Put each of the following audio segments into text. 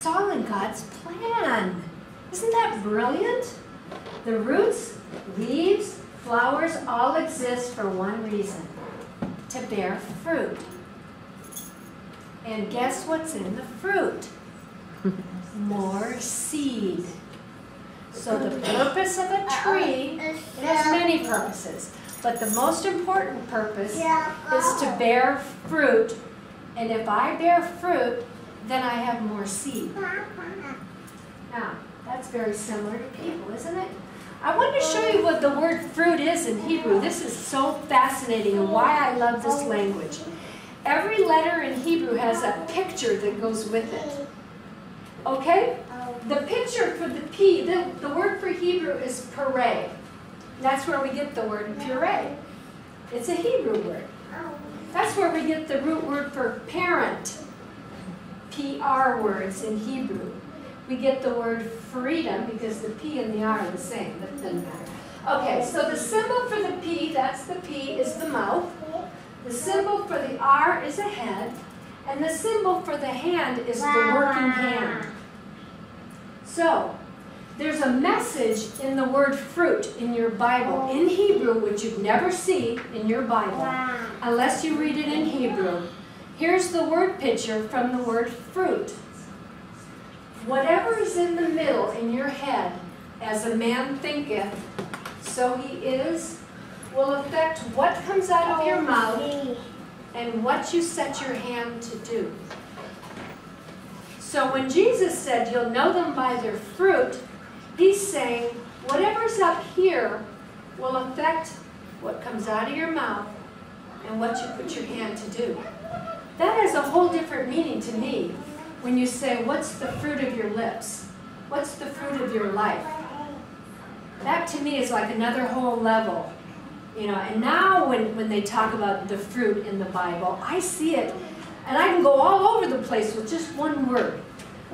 It's all in God's plan. Isn't that brilliant? The roots, leaves, flowers all exist for one reason: to bear fruit. And guess what's in the fruit? More seed. So the purpose of a tree, it has many purposes, but the most important purpose is to bear fruit. And if I bear fruit, then I have more seed. Now, that's very similar to people, isn't it? I want to show you what the word fruit is in Hebrew. This is so fascinating and why I love this language. Every letter in Hebrew has a picture that goes with it. Okay? The picture for the P, the word for Hebrew is pareh. That's where we get the word puree. It's a Hebrew word. That's where we get the root word for parent. PR words in Hebrew. We get the word freedom because the P and the R are the same. That doesn't matter. Okay, so the symbol for the P, that's the P, is the mouth. The symbol for the R is a head. And the symbol for the hand is the working hand. So, there's a message in the word fruit in your Bible, in Hebrew, which you'd never see in your Bible, unless you read it in Hebrew. Here's the word picture from the word fruit. Whatever is in the middle in your head, as a man thinketh, so he is, will affect what comes out of your mouth and what you set your hand to do. So when Jesus said, you'll know them by their fruit, he's saying, whatever's up here will affect what comes out of your mouth and what you put your hand to do. That has a whole different meaning to me when you say, what's the fruit of your lips? What's the fruit of your life? That to me is like another whole level. You know, and now when they talk about the fruit in the Bible, I see it, and I can go all over the place with just one word.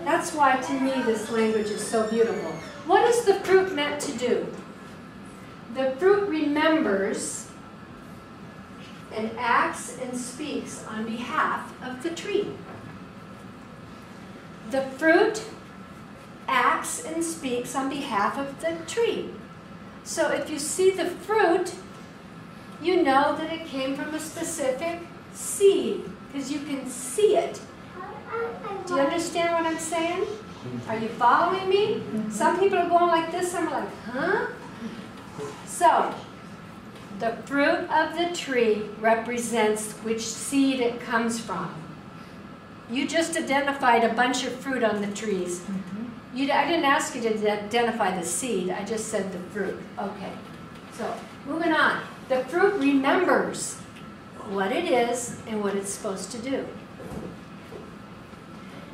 That's why to me this language is so beautiful. What is the fruit meant to do? The fruit remembers and acts and speaks on behalf of the tree. The fruit acts and speaks on behalf of the tree. So if you see the fruit, you know that it came from a specific seed, because you can see it. Do you understand what I'm saying? Are you following me? Some people are going like this, some are like, huh? So, the fruit of the tree represents which seed it comes from. You just identified a bunch of fruit on the trees. I didn't ask you to identify the seed, I just said the fruit. Okay, so moving on. The fruit remembers what it is and what it's supposed to do.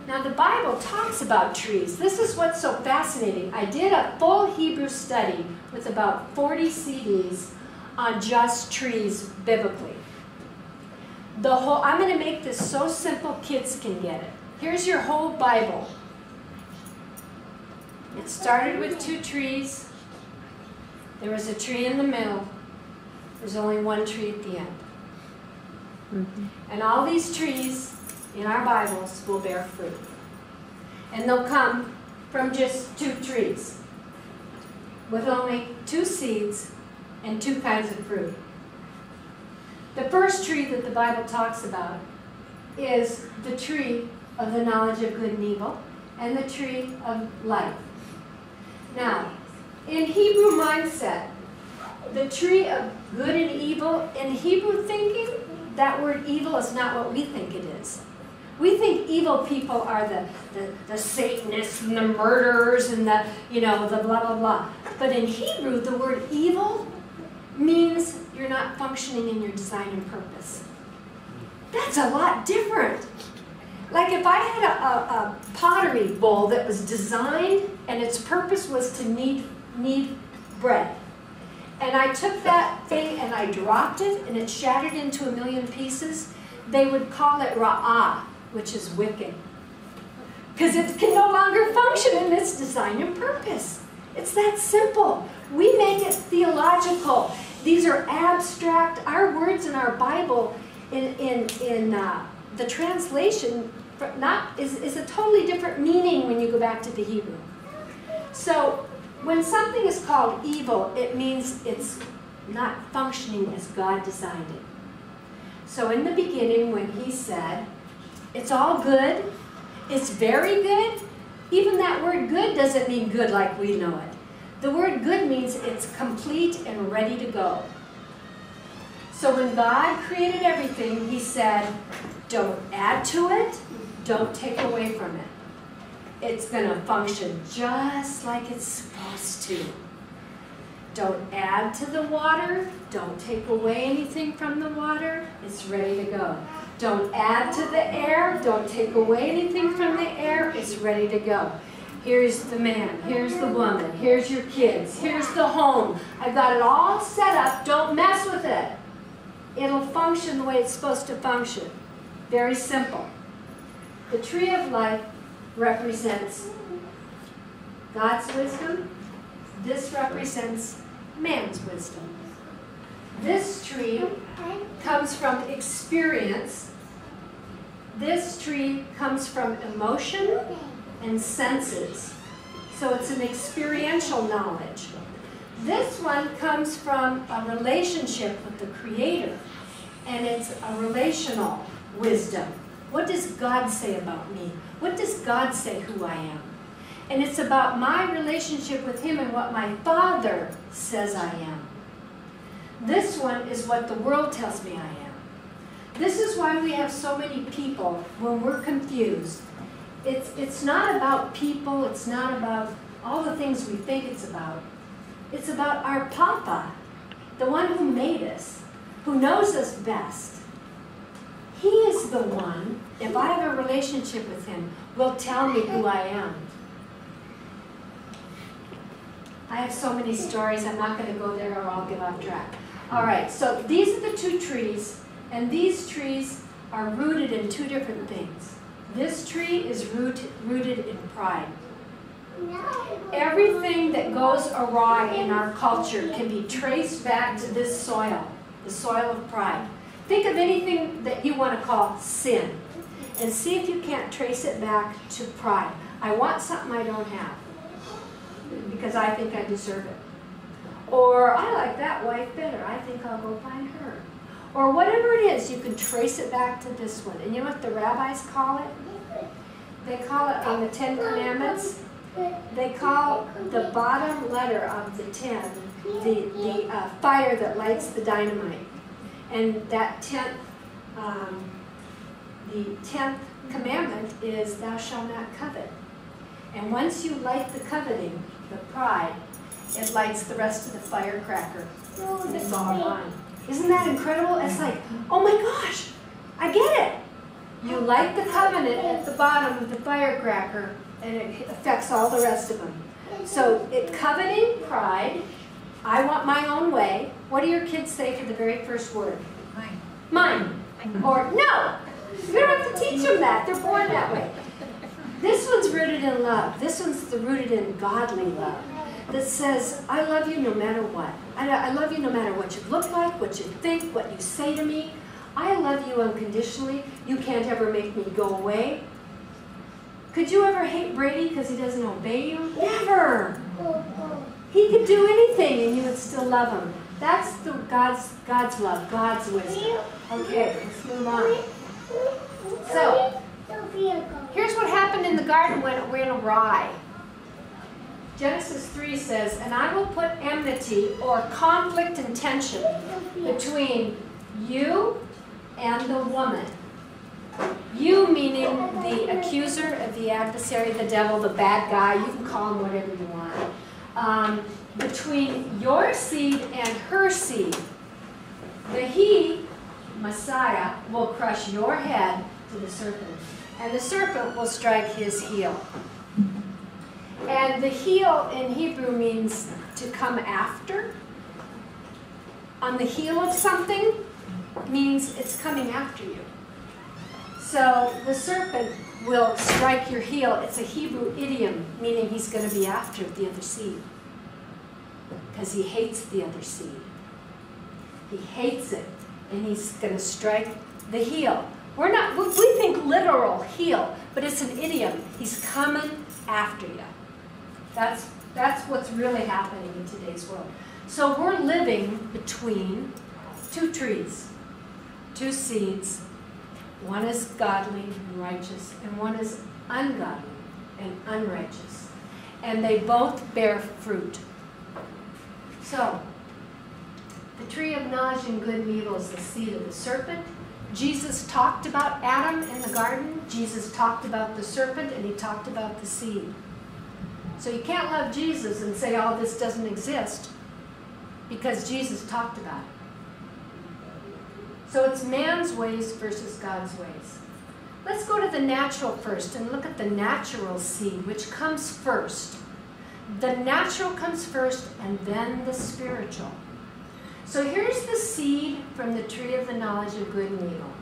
Now the Bible talks about trees. This is what's so fascinating. I did a full Hebrew study with about 40 CDs on just trees biblically. I'm going to make this so simple kids can get it. Here's your whole Bible. It started with 2 trees. There was a tree in the middle. There's only one tree at the end. And all these trees in our Bibles will bear fruit. And they'll come from just 2 trees with only 2 seeds and 2 kinds of fruit. The first tree that the Bible talks about is the tree of the knowledge of good and evil and the tree of life. Now, in Hebrew mindset, the tree of good and evil, in Hebrew thinking, that word evil is not what we think it is. We think evil people are the Satanists and the murderers and the blah, blah, blah. But in Hebrew, the word evil means you're not functioning in your design and purpose. That's a lot different. Like if I had a pottery bowl that was designed and its purpose was to knead bread. And I took that thing and I dropped it and it shattered into 1,000,000 pieces, they would call it ra'ah, which is wicked. Because it can no longer function in its design and purpose. It's that simple. We make it theological. These are abstract. Our words in our Bible, in the translation, is a totally different meaning when go back to the Hebrew. So when something is called evil, it means it's not functioning as God designed it. So in the beginning, when he said, it's all good, it's very good, even that word good doesn't mean good like we know it. The word good means it's complete and ready to go. So when God created everything, he said, don't add to it, don't take away from it. It's going to function just like it's supposed to. Don't add to the water, don't take away anything from the water, it's ready to go. Don't add to the air, don't take away anything from the air, it's ready to go. Here's the man, here's the woman, here's your kids, here's the home. I've got it all set up, don't mess with it. It'll function the way it's supposed to function. Very simple. The tree of life represents God's wisdom. This represents man's wisdom. This tree comes from experience. This tree comes from emotion and senses. So it's an experiential knowledge. This one comes from a relationship with the Creator, and it's a relational wisdom. What does God say about me? What does God say who I am? And it's about my relationship with Him and what my Father says I am. This one is what the world tells me I am. This is why we have so many people when we're confused. It's not about people, it's not about all the things we think it's about. It's about our Papa, the one who made us, who knows us best. He is the one, if I have a relationship with Him, will tell me who I am. I have so many stories, I'm not going to go there or I'll get off track. All right, so these are the two trees, and these trees are rooted in two different things. This tree is rooted in pride. Everything that goes awry in our culture can be traced back to this soil, the soil of pride. Think of anything that you want to call sin, and see if you can't trace it back to pride. I want something I don't have, because I think I deserve it. Or, I like that wife better, I think I'll go find her. Or whatever it is, you can trace it back to this one. And you know what the rabbis call it? They call it on the 10 Commandments, they call the bottom letter of the 10 the fire that lights the dynamite. And that 10th, the 10th commandment is thou shalt not covet. And once you light the coveting, the pride, it lights the rest of the firecracker, and it's all gone. Isn't that incredible? It's like, oh my gosh, I get it. You light the covenant at the bottom of the firecracker, and it affects all the rest of them. So, coveting, pride, I want my own way. What do your kids say for the very first word? Mine. Mine. Or, no. You don't have to teach them that. They're born that way. This one's rooted in love. This one's rooted in godly love that says, I love you no matter what. I love you no matter what you look like, what you think, what you say to me. I love you unconditionally. You can't ever make me go away. Could you ever hate Brady because he doesn't obey you? Never. He could do anything and you would still love him. That's the God's love, God's wisdom. Okay, let's move on. So, here's what happened in the garden when it went awry. Genesis 3 says, and I will put enmity or conflict and tension between you and the woman. You meaning the accuser of the adversary, the devil, the bad guy, you can call him whatever you want. Between your seed and her seed. The he, Messiah, will crush your head to the serpent, and the serpent will strike his heel. And the heel in Hebrew means to come after. On the heel of something means it's coming after you. So the serpent will strike your heel. It's a Hebrew idiom, meaning he's going to be after the other seed. Because he hates the other seed. He hates it. And he's going to strike the heel. We think literal heel, but it's an idiom. He's coming after you. That's what's really happening in today's world. So we're living between two trees, two seeds. One is godly and righteous, and one is ungodly and unrighteous. And they both bear fruit. So, the tree of knowledge and good and evil is the seed of the serpent. Jesus talked about Adam in the garden. Jesus talked about the serpent, and he talked about the seed. So you can't love Jesus and say, oh, this doesn't exist, because Jesus talked about it. So it's man's ways versus God's ways. Let's go to the natural first and look at the natural seed, which comes first. The natural comes first, and then the spiritual. So here's the seed from the tree of the knowledge of good and evil.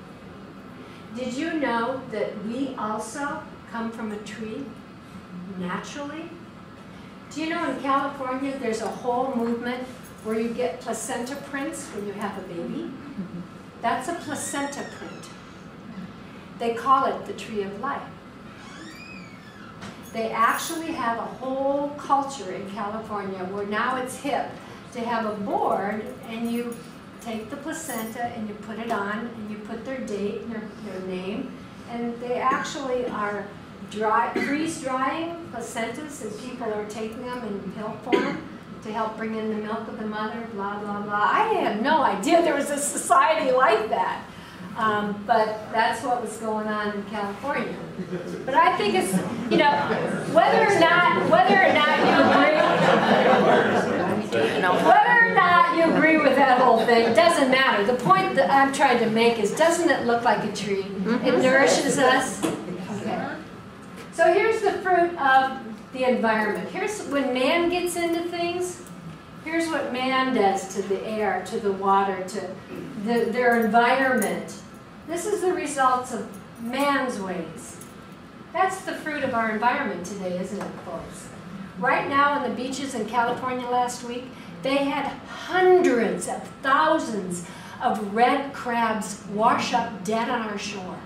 Did you know that we also come from a tree naturally? Do you know in California there's a whole movement where you get placenta prints when you have a baby? That's a placenta print. They call it the tree of life. They actually have a whole culture in California where now it's hip to have a board, and you take the placenta and you put it on, and you put their date and their name, and they actually are freeze-drying placentas, and people are taking them in pill form to help bring in the milk of the mother, blah, blah, blah. I had no idea there was a society like that. But that's what was going on in California. But I think it's, you know, whether or not you agree with that whole thing, doesn't matter. The point that I'm trying to make is, doesn't it look like a tree? It nourishes us. Okay. So here's the fruit of the environment. Here's when man gets into things. Here's what man does to the air, to the water, to their environment. This is the results of man's ways. That's the fruit of our environment today, isn't it, folks? Right now on the beaches in California last week, they had hundreds of thousands of red crabs wash up dead on our shore.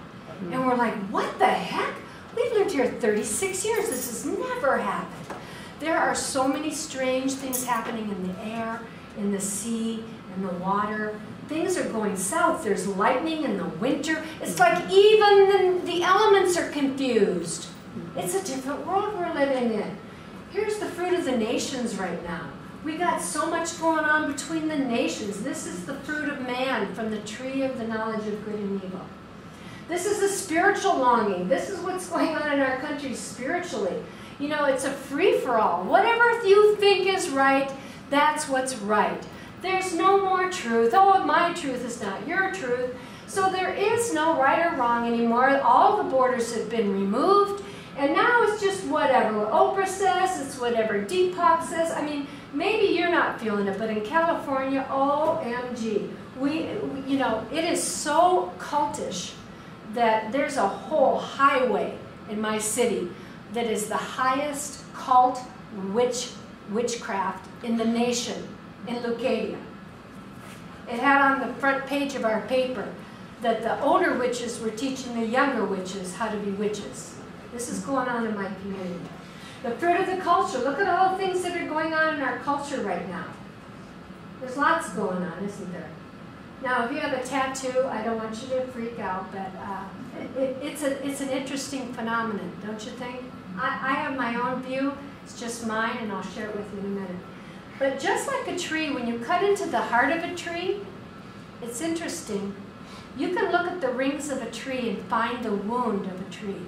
And we're like, what the heck? We've lived here 36 years. This has never happened. There are so many strange things happening in the air, in the sea, in the water. Things are going south. There's lightning in the winter. It's like even the elements are confused. It's a different world we're living in. Here's the fruit of the nations right now. We got so much going on between the nations. This is the fruit of man from the tree of the knowledge of good and evil. This is a spiritual longing. This is what's going on in our country spiritually. You know, it's a free-for-all. Whatever you think is right, that's what's right. There's no more truth. Oh, my truth is not your truth. So there is no right or wrong anymore. All the borders have been removed. And now it's just whatever Oprah says. It's whatever Deepak says. I mean, maybe you're not feeling it, but in California, OMG. You know, it is so cultish that there's a whole highway in my city that is the highest cult witchcraft in the nation, in Leucadia. It had on the front page of our paper that the older witches were teaching the younger witches how to be witches. This is going on in my community. The fruit of the culture. Look at all the things that are going on in our culture right now. There's lots going on, isn't there? Now, if you have a tattoo, I don't want you to freak out, but it's an interesting phenomenon, don't you think? I have my own view. It's just mine, and I'll share it with you in a minute. But just like a tree, when you cut into the heart of a tree, it's interesting. You can look at the rings of a tree and find the wound of a tree.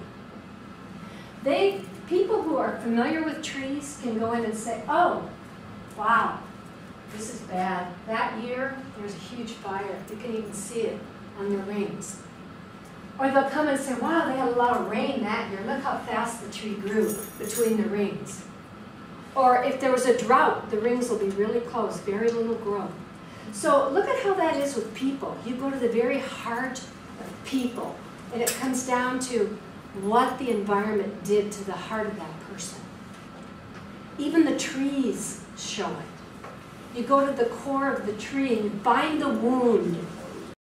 People who are familiar with trees can go in and say, oh, wow, this is bad. That year, there was a huge fire. You can even see it on the rings. Or they'll come and say, wow, they had a lot of rain that year. Look how fast the tree grew between the rings. Or if there was a drought, the rings will be really close, very little growth. So look at how that is with people. You go to the very heart of people, and it comes down to what the environment did to the heart of that person. Even the trees show it. You go to the core of the tree and you find the wound